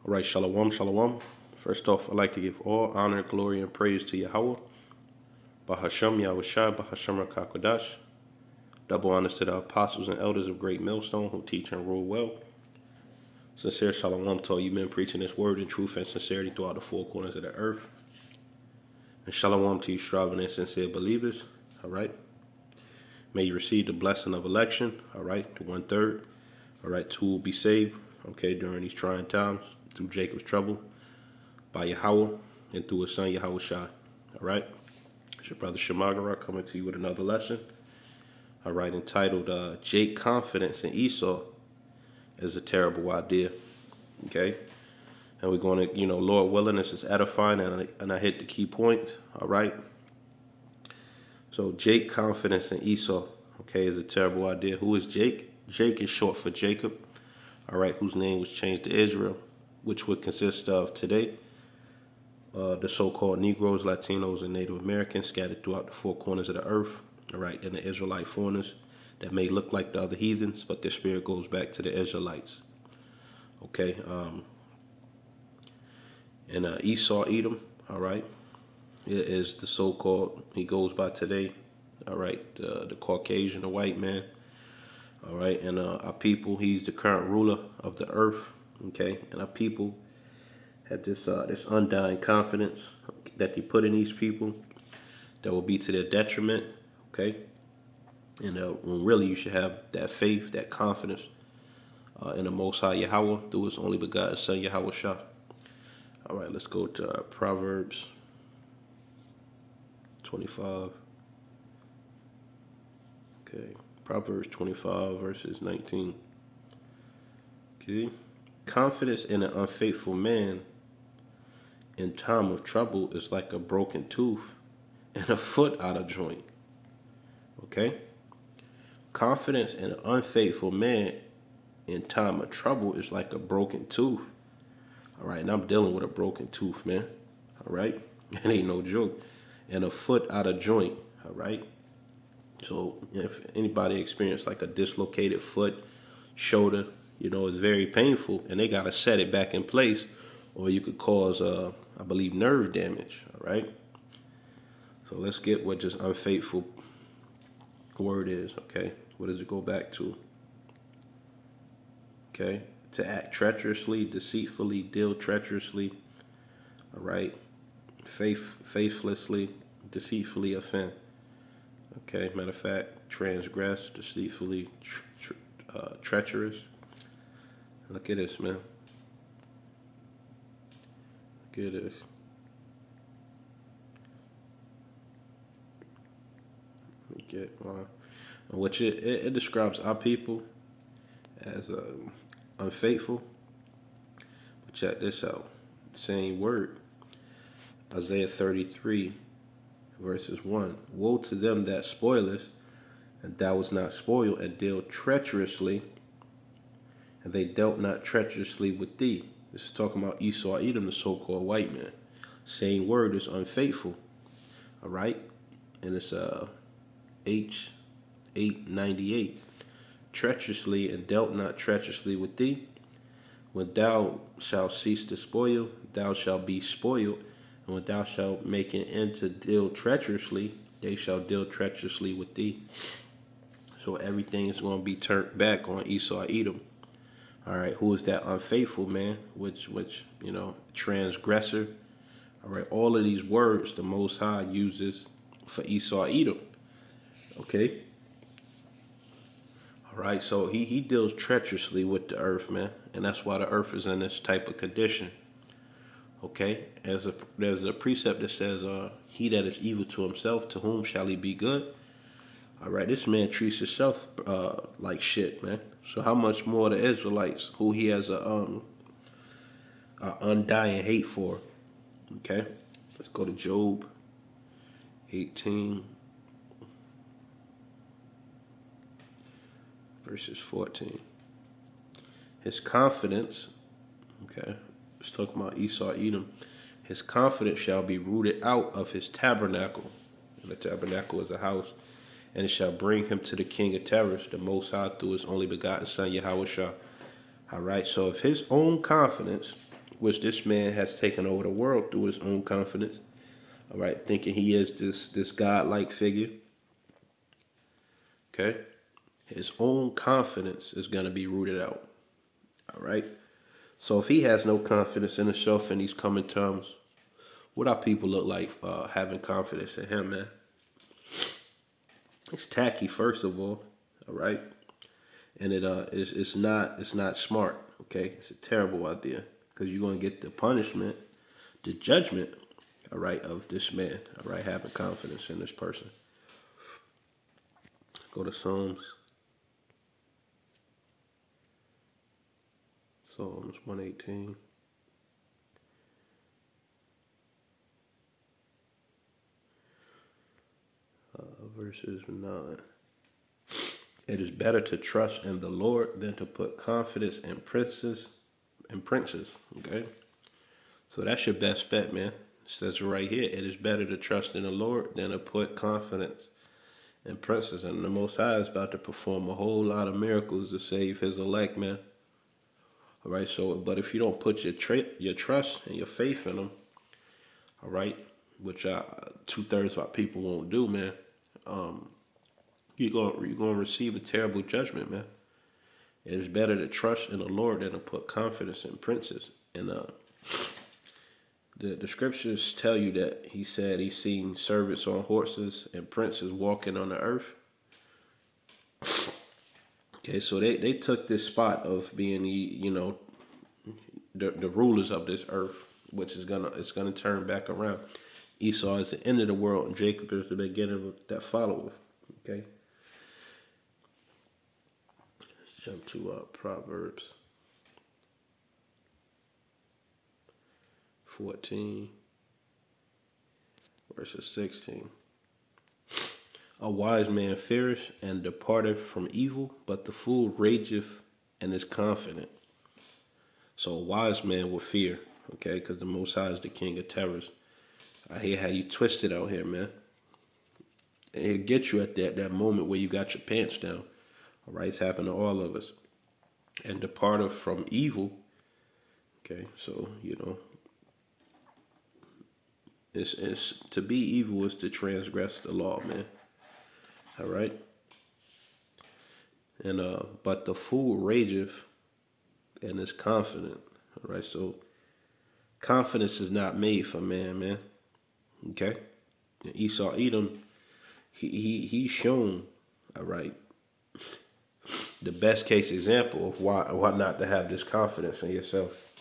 Right, shalom, shalom. First off, I'd like to give all honor, glory, and praise to Yahweh, Bahashem Yahushua, Bahashem Rakakwadash. Double honors to the apostles and elders of Great Millstone who teach and rule well. Sincere shalom to all you men preaching this word in truth and sincerity throughout the four corners of the earth. And shalom to you striving and sincere believers. All right. May you receive the blessing of election. All right. To 1/3. All right. 2 will be saved. Okay. During these trying times through Jacob's trouble by Yahweh and through his son Yahweh Shai. All right. It's your brother Shemagara coming to you with another lesson. All right. Entitled Jake Confidence in Esau is a terrible idea. Okay. And we're going to, Lord willing, this is edifying, and I hit the key points. All right. So Jake confidence in Esau, okay, is a terrible idea. Who is Jake? Jake is short for Jacob, all right, whose name was changed to Israel, which would consist of today the so-called Negroes, Latinos, and Native Americans scattered throughout the four corners of the earth, all right, and the Israelite foreigners that may look like the other heathens, but their spirit goes back to the Israelites. Okay. And Esau Edom, all right, it is the so-called, he goes by today, all right, the Caucasian, the white man, all right, and our people, he's the current ruler of the earth, okay, and our people have this undying confidence that they put in these people that will be to their detriment, okay, and when really you should have that faith, that confidence in the Most High Yahweh through his only begotten Son Yahweh Shah. All right, let's go to Proverbs 25. Okay, Proverbs 25 verses 19. Okay, confidence in an unfaithful man in time of trouble is like a broken tooth and a foot out of joint. Okay, confidence in an unfaithful man in time of trouble is like a broken tooth. All right, and I'm dealing with a broken tooth, man. All right, it ain't no joke. And a foot out of joint. All right. So if anybody experienced like a dislocated foot, shoulder, it's very painful, and they gotta set it back in place, or you could cause, I believe, nerve damage. All right. So let's get what this unfaithful word is. Okay, what does it go back to? Okay. To act treacherously, deceitfully, deal treacherously, all right, faithlessly, deceitfully offend. Okay, matter of fact, transgress, deceitfully, treacherous. Look at this, man. Look at this. Which it describes our people as unfaithful. But check this out. Same word. Isaiah 33, verses 1. Woe to them that spoileth, and thou wast not spoiled, and dealt treacherously, and they dealt not treacherously with thee. This is talking about Esau Edom, the so-called white man. Same word is unfaithful. All right? And it's H898. Treacherously, and dealt not treacherously with thee. When thou shalt cease to spoil, thou shalt be spoiled. And when thou shalt make an end to deal treacherously, they shall deal treacherously with thee. So everything is going to be turned back on Esau Edom. All right, who is that unfaithful man? Which transgressor. All right, all of these words the Most High uses for Esau Edom. Okay. All right, so he deals treacherously with the earth, man, and that's why the earth is in this type of condition. Okay, there's a precept that says, he that is evil to himself, to whom shall he be good? All right, this man treats himself like shit, man. So how much more the Israelites, who he has a undying hate for? Okay, let's go to Job 18. Verses 14. His confidence, okay, let's talk about Esau Edom. His confidence shall be rooted out of his tabernacle. And the tabernacle is a house. And it shall bring him to the King of terrors, the Most High, through his only begotten Son, Yahweh Shah. All right, so if his own confidence, which this man has taken over the world through his own confidence. All right, thinking he is this godlike figure. Okay, his own confidence is going to be rooted out. All right. So if he has no confidence in himself and he's coming terms, what our people look like having confidence in him, man? It's tacky, first of all right, and it's not smart. Okay, it's a terrible idea because you're gonna get the punishment, the judgment, all right, of this man, all right, having confidence in this person. Go to Psalms 118. Verses 9. It is better to trust in the Lord than to put confidence in princes. Okay, so that's your best bet, man. It says right here, it is better to trust in the Lord than to put confidence in princes. And the Most High is about to perform a whole lot of miracles to save His elect, man. All right, so but if you don't put your trust and your faith in them, all right, which 2/3 of our people won't do, man. You're gonna receive a terrible judgment, man. It is better to trust in the Lord than to put confidence in princes. And the scriptures tell you that He said He's seen servants on horses and princes walking on the earth. Okay, so they took this spot of being the rulers of this earth, which is gonna turn back around. Esau is the end of the world, and Jacob is the beginning that followeth. Okay. Let's jump to Proverbs 14, verses 16. A wise man feareth and departeth from evil, but the fool rageth and is confident. So a wise man will fear, okay, because the Most High is the king of terrors. I hear how you twist it out here, man. And it'll get you at that moment where you got your pants down. All right, it's happened to all of us. And departeth from evil. Okay, so it's to be evil is to transgress the law, man. All right. And but the fool rageth and is confident. All right, so confidence is not made for man. Okay, and Esau Edom, he's shown, all right, the best case example of why not to have this confidence in yourself.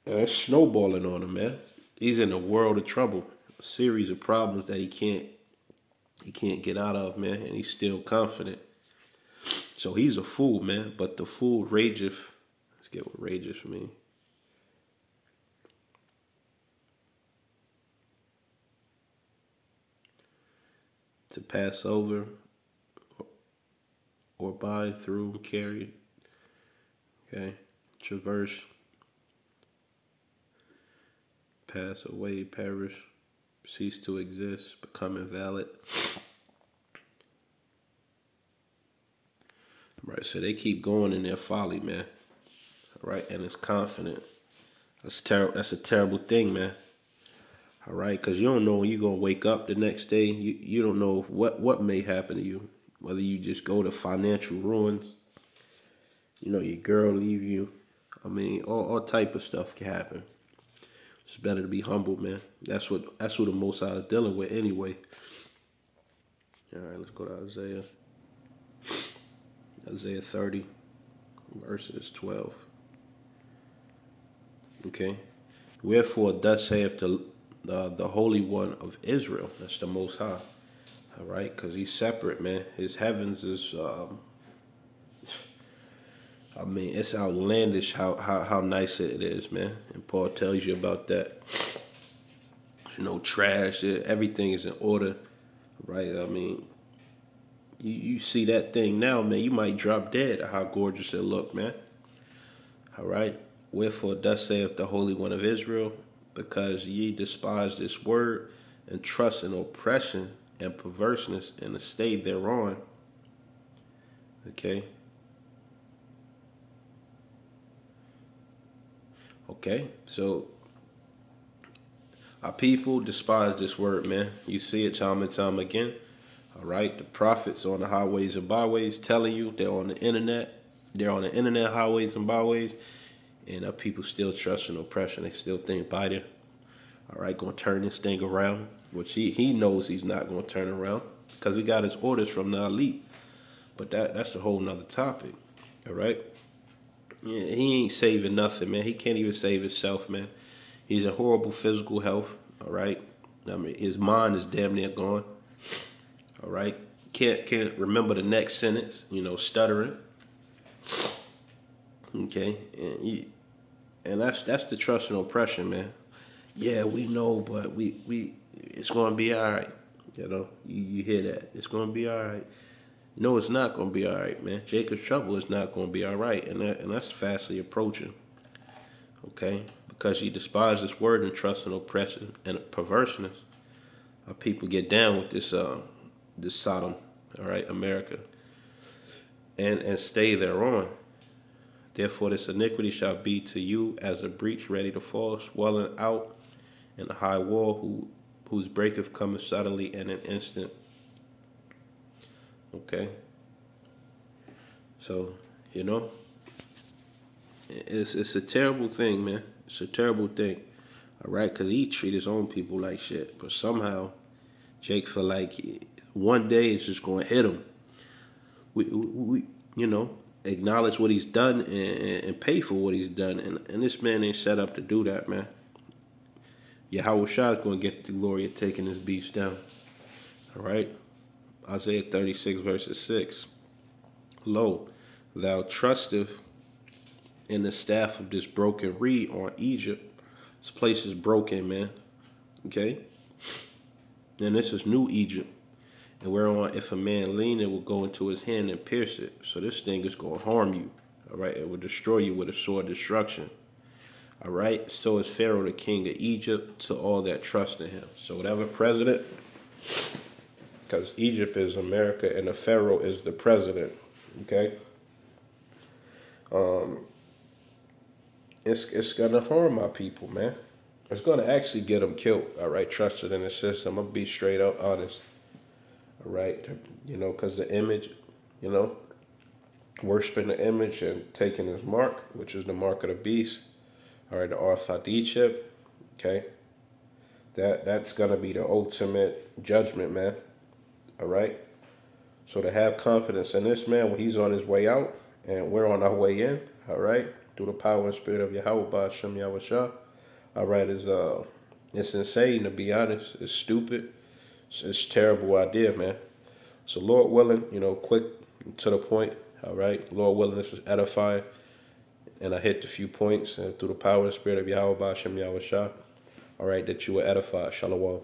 And it's snowballing on him, man. He's in a world of trouble, a series of problems that he can't get out of, man, and he's still confident. So he's a fool, man. But the fool rageth. Let's get what rageth means. To pass over or by, through, carry. Okay. Traverse. Pass away, perish. Cease to exist. Become invalid. Right, so they keep going in their folly, man. All right, and it's confident. That's terrible. That's a terrible thing, man. All right, because you don't know when you're gonna wake up the next day. You don't know what may happen to you. Whether you just go to financial ruins. Your girl leave you. I mean, all type of stuff can happen. It's better to be humble, man. That's what the Most High is dealing with anyway. All right, let's go to Isaiah. Isaiah 30, verses 12. Okay. Wherefore thus saith the Holy One of Israel. That's the Most High. All right, because he's separate, man. His heavens is, I mean, it's outlandish how nice it is, man. And Paul tells you about that. Trash. Everything is in order, right? I mean, you see that thing now, man. You might drop dead at how gorgeous it look, man. All right. Wherefore thus saith the Holy One of Israel, because ye despise this word and trust in oppression and perverseness and the stay thereon. Okay. Okay, so our people despise this word, man. You see it time and time again. All right, the prophets on the highways and byways telling you they're on the internet. They're on the internet highways and byways, and our people still trust in oppression. They still think Biden, all right, gonna turn this thing around, which he knows he's not gonna turn around because he got his orders from the elite. But that's a whole nother topic, all right. Yeah, he ain't saving nothing, man. He can't even save himself, man. He's in horrible physical health, all right. I mean, his mind is damn near gone, all right. Can't remember the next sentence, stuttering. Okay, and that's the trust and oppression, man. Yeah, we know, but we it's gonna be all right. You hear that? It's gonna be all right. No, it's not gonna be all right, man. Jacob's trouble is not gonna be all right, and that's fastly approaching. Okay, because you despise this word and trust in oppression and perverseness. Our people get down with this Sodom, all right, America, and stay thereon. Therefore, this iniquity shall be to you as a breach ready to fall, swelling out, and a high wall whose breaketh cometh suddenly in an instant. Okay. So, it's a terrible thing, man. It's a terrible thing. All right, because he treat his own people like shit. But somehow, Jake feel like one day it's just going to hit him. We acknowledge what he's done and pay for what he's done. And this man ain't set up to do that, man. Yahweh Shah is going to get the glory of taking this beast down. All right? Isaiah 36 verses 6. Lo, thou trusteth in the staff of this broken reed on Egypt. This place is broken, man. Okay? And this is New Egypt. And whereon if a man lean, it will go into his hand and pierce it. So this thing is going to harm you. All right? It will destroy you with a sword of destruction. All right? So is Pharaoh, the king of Egypt, to all that trust in him. So whatever president, because Egypt is America and the Pharaoh is the president. Okay? It's going to harm my people, man. It's going to actually get them killed. All right? Trusted in the system. I'm going to be straight up honest. All right? Because the image, worshiping the image and taking his mark, which is the mark of the beast. All right, the RFID chip, okay? That's going to be the ultimate judgment, man. All right? So to have confidence in this man when he's on his way out and we're on our way in, all right? Through the power and spirit of Yahweh, Ba'ashem Yahweh Shah, all right, it's insane, to be honest. It's stupid. It's a terrible idea, man. So Lord willing, quick to the point, all right? Lord willing, this was edifying. And I hit a few points through the power and spirit of Yahweh, Ba'ashem Yahweh Shah. All right, that you were edified. Shalom.